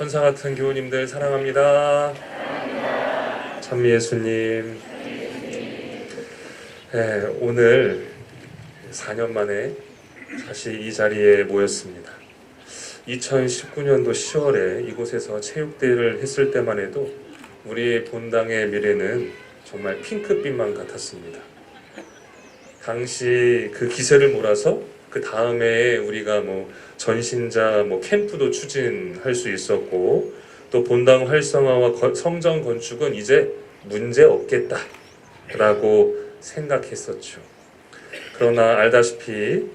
천사 같은 교우님들 사랑합니다. 찬미 예수님. 네, 오늘 4년 만에 다시 이 자리에 모였습니다. 2019년도 10월에 이곳에서 체육대회를 했을 때만 해도 우리 본당의 미래는 정말 핑크빛만 같았습니다. 당시 그 기세를 몰아서 그 다음에 우리가 전신자 캠프도 추진할 수 있었고, 또 본당 활성화와 성전 건축은 이제 문제 없겠다라고 생각했었죠. 그러나 알다시피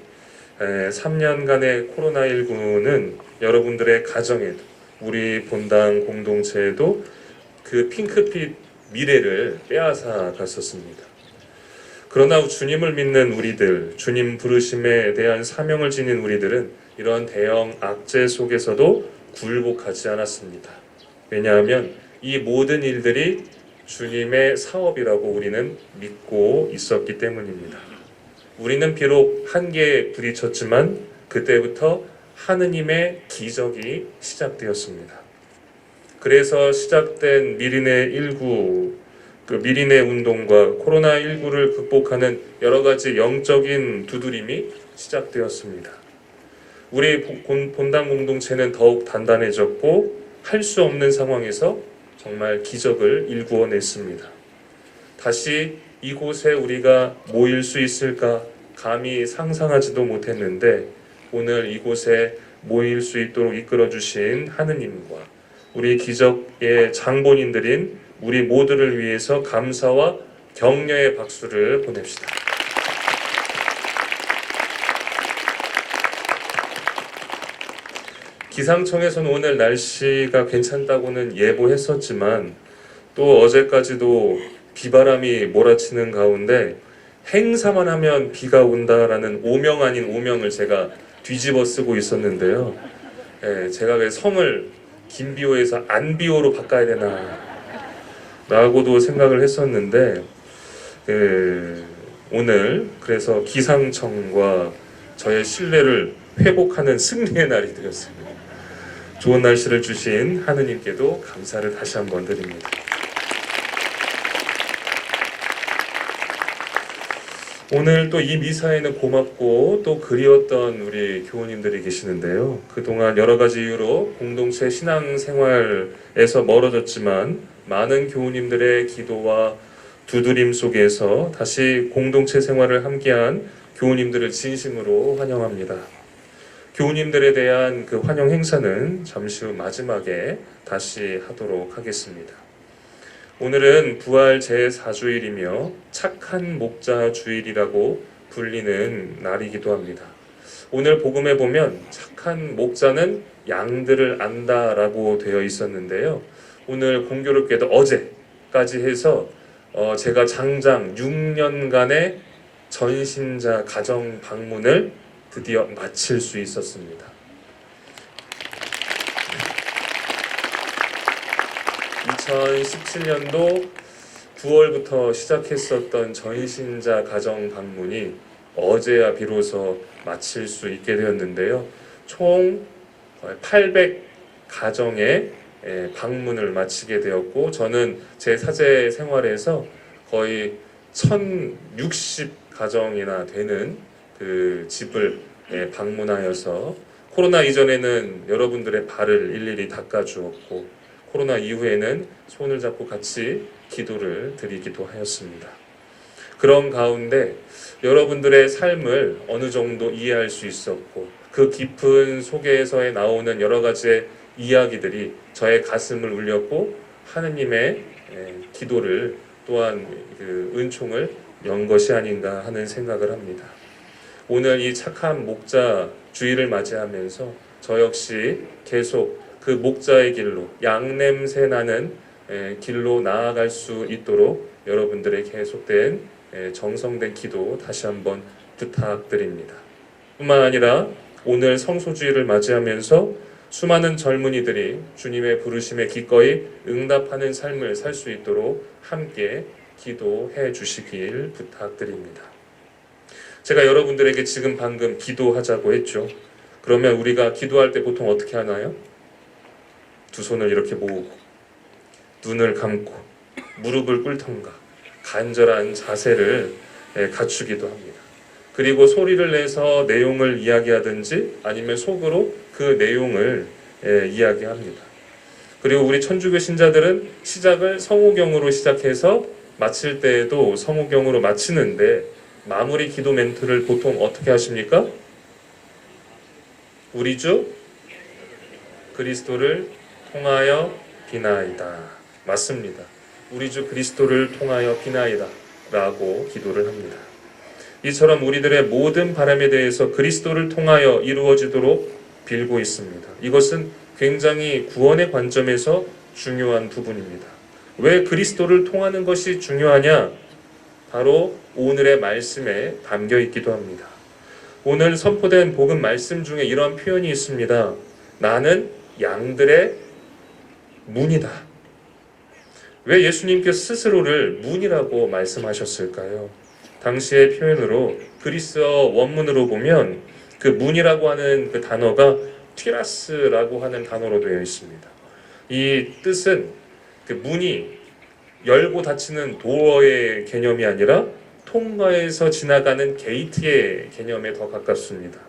3년간의 코로나19는 여러분들의 가정에도 우리 본당 공동체에도 그 핑크빛 미래를 빼앗아 갔었습니다. 그러나 주님을 믿는 우리들, 주님 부르심에 대한 사명을 지닌 우리들은 이런 대형 악재 속에서도 굴복하지 않았습니다. 왜냐하면 이 모든 일들이 주님의 사업이라고 우리는 믿고 있었기 때문입니다. 우리는 비록 한계에 부딪혔지만 그때부터 하느님의 기적이 시작되었습니다. 그래서 시작된 미리네 운동과 코로나19를 극복하는 여러 가지 영적인 두드림이 시작되었습니다. 우리 본당 공동체는 더욱 단단해졌고 할 수 없는 상황에서 정말 기적을 일구어냈습니다. 다시 이곳에 우리가 모일 수 있을까 감히 상상하지도 못했는데, 오늘 이곳에 모일 수 있도록 이끌어주신 하느님과 우리 기적의 장본인들인 우리 모두를 위해서 감사와 격려의 박수를 보냅시다. 기상청에서는 오늘 날씨가 괜찮다고는 예보했었지만 또 어제까지도 비바람이 몰아치는 가운데 행사만 하면 비가 온다라는 오명 아닌 오명을 제가 뒤집어 쓰고 있었는데요. 제가 왜 성을 김비호에서 안비호로 바꿔야 되나 라고도 생각을 했었는데, 오늘 그래서 기상청과 저의 신뢰를 회복하는 승리의 날이 되었습니다. 좋은 날씨를 주신 하느님께도 감사를 다시 한번 드립니다. 오늘 또 이 미사에는 고맙고 또 그리웠던 우리 교우님들이 계시는데요. 그동안 여러 가지 이유로 공동체 신앙생활에서 멀어졌지만 많은 교우님들의 기도와 두드림 속에서 다시 공동체 생활을 함께한 교우님들을 진심으로 환영합니다. 교우님들에 대한 그 환영 행사는 잠시 후 마지막에 다시 하도록 하겠습니다. 오늘은 부활 제4주일이며 착한 목자 주일이라고 불리는 날이기도 합니다. 오늘 복음에 보면 착한 목자는 양들을 안다라고 되어 있었는데요. 오늘 공교롭게도 어제까지 해서 제가 장장 6년간의 전신자 가정 방문을 드디어 마칠 수 있었습니다. 2017년도 9월부터 시작했었던 전신자 가정 방문이 어제야 비로소 마칠 수 있게 되었는데요. 총 800가정의 방문을 마치게 되었고, 저는 제 사제 생활에서 거의 1060가정이나 되는 그 집을 방문하여서 코로나 이전에는 여러분들의 발을 일일이 닦아주었고, 코로나 이후에는 손을 잡고 같이 기도를 드리기도 하였습니다. 그런 가운데 여러분들의 삶을 어느 정도 이해할 수 있었고, 그 깊은 속에서 나오는 여러 가지의 이야기들이 저의 가슴을 울렸고, 하느님의 기도를 또한 그 은총을 연 것이 아닌가 하는 생각을 합니다. 오늘 이 착한 목자 주일을 맞이하면서 저 역시 계속 그 목자의 길로, 양 냄새 나는 길로 나아갈 수 있도록 여러분들의 계속된 정성된 기도 다시 한번 부탁드립니다. 뿐만 아니라 오늘 성소주일을 맞이하면서 수많은 젊은이들이 주님의 부르심에 기꺼이 응답하는 삶을 살 수 있도록 함께 기도해 주시길 부탁드립니다. 제가 여러분들에게 지금 방금 기도하자고 했죠. 그러면 우리가 기도할 때 보통 어떻게 하나요? 두 손을 이렇게 모으고 눈을 감고 무릎을 꿇던가 간절한 자세를 갖추기도 합니다. 그리고 소리를 내서 내용을 이야기하든지 아니면 속으로 그 내용을 이야기합니다. 그리고 우리 천주교 신자들은 시작을 성호경으로 시작해서 마칠 때에도 성호경으로 마치는데 마무리 기도 멘트를 보통 어떻게 하십니까? 우리 주 그리스도를 통하여 비나이다. 맞습니다. 우리 주 그리스도를 통하여 비나이다 라고 기도를 합니다. 이처럼 우리들의 모든 바람에 대해서 그리스도를 통하여 이루어지도록 빌고 있습니다. 이것은 굉장히 구원의 관점에서 중요한 부분입니다. 왜 그리스도를 통하는 것이 중요하냐? 바로 오늘의 말씀에 담겨 있기도 합니다. 오늘 선포된 복음 말씀 중에 이런 표현이 있습니다. 나는 양들의 문이다. 왜 예수님께서 스스로를 문이라고 말씀하셨을까요? 당시의 표현으로 그리스어 원문으로 보면 그 문이라고 하는 그 단어가 티라스라고 하는 단어로 되어 있습니다. 이 뜻은 그 문이 열고 닫히는 도어의 개념이 아니라 통과해서 지나가는 게이트의 개념에 더 가깝습니다.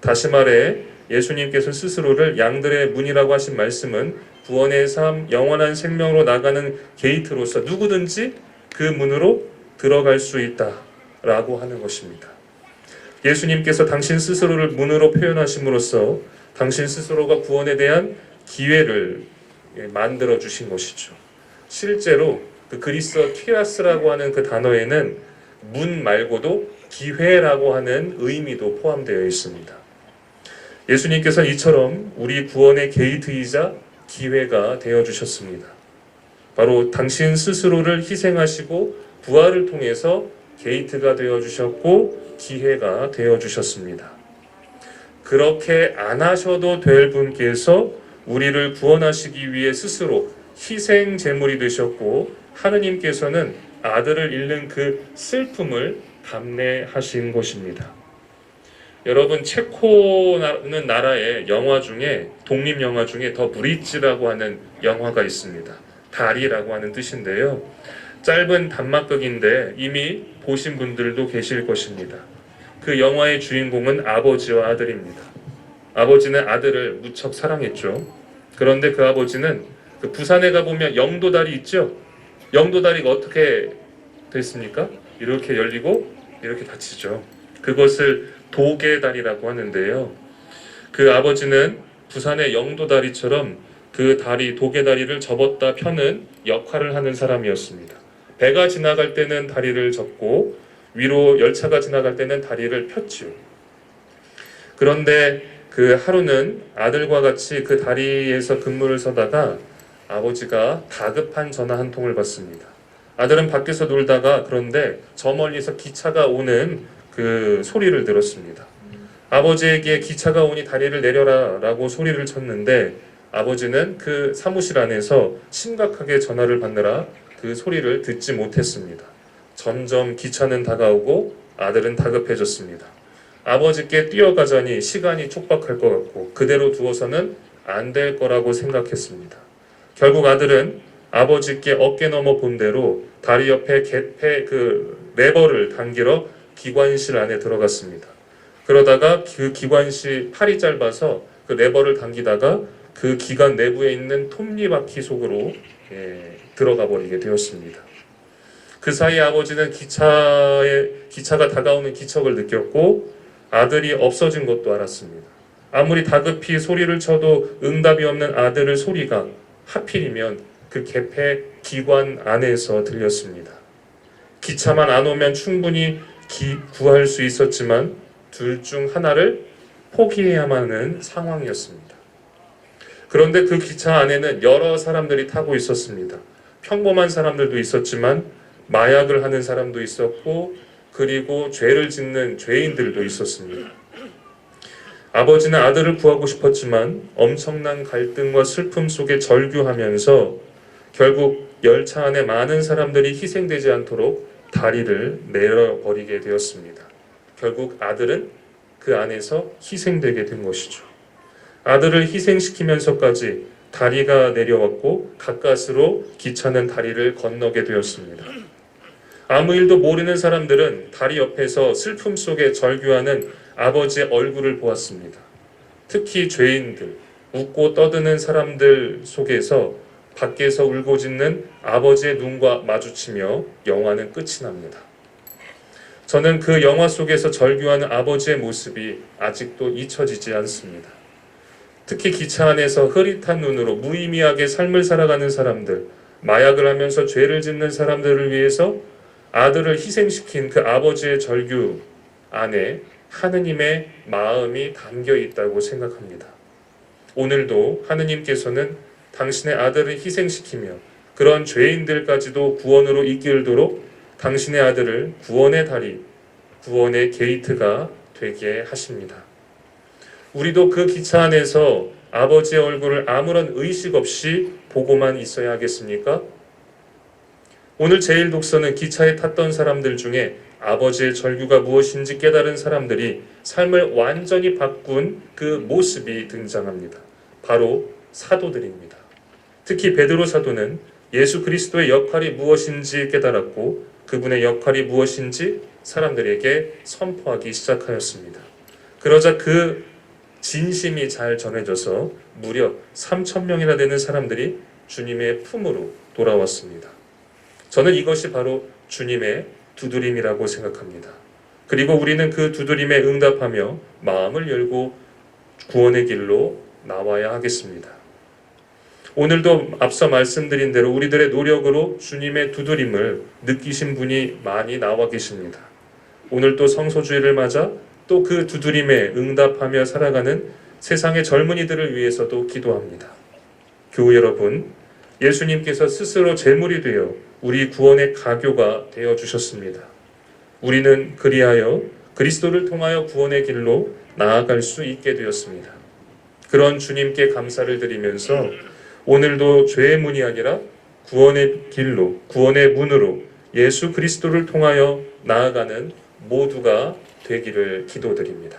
다시 말해 예수님께서 스스로를 양들의 문이라고 하신 말씀은 구원의 삶, 영원한 생명으로 나가는 게이트로서 누구든지 그 문으로 들어갈 수 있다라고 하는 것입니다. 예수님께서 당신 스스로를 문으로 표현하심으로써 당신 스스로가 구원에 대한 기회를 만들어 주신 것이죠. 실제로 그 그리스어 티라스라고 하는 그 단어에는 문 말고도 기회라고 하는 의미도 포함되어 있습니다. 예수님께서는 이처럼 우리 구원의 게이트이자 기회가 되어 주셨습니다. 바로 당신 스스로를 희생하시고 부활을 통해서 게이트가 되어 주셨고 기회가 되어 주셨습니다. 그렇게 안 하셔도 될 분께서 우리를 구원하시기 위해 스스로 희생 제물이 되셨고 하느님께서는 아들을 잃는 그 슬픔을 감내하신 것입니다. 여러분 체코는 나라의 영화 중에 독립 영화 중에 더 브릿지라고 하는 영화가 있습니다. 다리라고 하는 뜻인데요. 짧은 단막극인데 이미 보신 분들도 계실 것입니다. 그 영화의 주인공은 아버지와 아들입니다. 아버지는 아들을 무척 사랑했죠. 그런데 그 아버지는 그 부산에 가보면 영도다리 있죠? 영도다리가 어떻게 됐습니까? 이렇게 열리고 이렇게 닫히죠. 그것을 도계다리라고 하는데요. 그 아버지는 부산의 영도다리처럼 그 다리, 도계다리를 접었다 펴는 역할을 하는 사람이었습니다. 배가 지나갈 때는 다리를 접고 위로 열차가 지나갈 때는 다리를 폈지요. 그런데 그 하루는 아들과 같이 그 다리에서 근무를 서다가 아버지가 다급한 전화 한 통을 받습니다. 아들은 밖에서 놀다가 그런데 저 멀리서 기차가 오는 그 소리를 들었습니다. 아버지에게 기차가 오니 다리를 내려라 라고 소리를 쳤는데 아버지는 그 사무실 안에서 심각하게 전화를 받느라 그 소리를 듣지 못했습니다. 점점 기차는 다가오고 아들은 다급해졌습니다. 아버지께 뛰어가자니 시간이 촉박할 것 같고 그대로 두어서는 안 될 거라고 생각했습니다. 결국 아들은 아버지께 어깨 넘어 본 대로 다리 옆에 개폐 그 레버를 당기러 기관실 안에 들어갔습니다. 그러다가 그 기관실 팔이 짧아서 그 레버를 당기다가 그 기관 내부에 있는 톱니바퀴 속으로 들어가 버리게 되었습니다. 그 사이 아버지는 기차가 다가오는 기척을 느꼈고 아들이 없어진 것도 알았습니다. 아무리 다급히 소리를 쳐도 응답이 없는 아들의 소리가 하필이면 그 개폐 기관 안에서 들렸습니다. 기차만 안 오면 충분히 구할 수 있었지만 둘 중 하나를 포기해야만 하는 상황이었습니다. 그런데 그 기차 안에는 여러 사람들이 타고 있었습니다. 평범한 사람들도 있었지만 마약을 하는 사람도 있었고 그리고 죄를 짓는 죄인들도 있었습니다. 아버지는 아들을 구하고 싶었지만 엄청난 갈등과 슬픔 속에 절규하면서 결국 열차 안에 많은 사람들이 희생되지 않도록 다리를 내려버리게 되었습니다. 결국 아들은 그 안에서 희생되게 된 것이죠. 아들을 희생시키면서까지 다리가 내려왔고 가까스로 기차는 다리를 건너게 되었습니다. 아무 일도 모르는 사람들은 다리 옆에서 슬픔 속에 절규하는 아버지의 얼굴을 보았습니다. 특히 죄인들, 웃고 떠드는 사람들 속에서 밖에서 울고짖는 아버지의 눈과 마주치며 영화는 끝이 납니다. 저는 그 영화 속에서 절규하는 아버지의 모습이 아직도 잊혀지지 않습니다. 특히 기차 안에서 흐릿한 눈으로 무의미하게 삶을 살아가는 사람들, 마약을 하면서 죄를 짓는 사람들을 위해서 아들을 희생시킨 그 아버지의 절규 안에 하느님의 마음이 담겨 있다고 생각합니다. 오늘도 하느님께서는 당신의 아들을 희생시키며 그런 죄인들까지도 구원으로 이끌도록 당신의 아들을 구원의 다리, 구원의 게이트가 되게 하십니다. 우리도 그 기차 안에서 아버지의 얼굴을 아무런 의식 없이 보고만 있어야 하겠습니까? 오늘 제일 독서는 기차에 탔던 사람들 중에 아버지의 절규가 무엇인지 깨달은 사람들이 삶을 완전히 바꾼 그 모습이 등장합니다. 바로 사도들입니다. 특히 베드로 사도는 예수 그리스도의 역할이 무엇인지 깨달았고 그분의 역할이 무엇인지 사람들에게 선포하기 시작하였습니다. 그러자 그 진심이 잘 전해져서 무려 3,000명이나 되는 사람들이 주님의 품으로 돌아왔습니다. 저는 이것이 바로 주님의 두드림이라고 생각합니다. 그리고 우리는 그 두드림에 응답하며 마음을 열고 구원의 길로 나와야 하겠습니다. 오늘도 앞서 말씀드린 대로 우리들의 노력으로 주님의 두드림을 느끼신 분이 많이 나와 계십니다. 오늘 또 성소주의를 맞아 또 그 두드림에 응답하며 살아가는 세상의 젊은이들을 위해서도 기도합니다. 교우 여러분, 예수님께서 스스로 제물이 되어 우리 구원의 가교가 되어 주셨습니다. 우리는 그리하여 그리스도를 통하여 구원의 길로 나아갈 수 있게 되었습니다. 그런 주님께 감사를 드리면서 오늘도 죄의 문이 아니라 구원의 길로, 구원의 문으로 예수 그리스도를 통하여 나아가는 모두가 되기를 기도드립니다.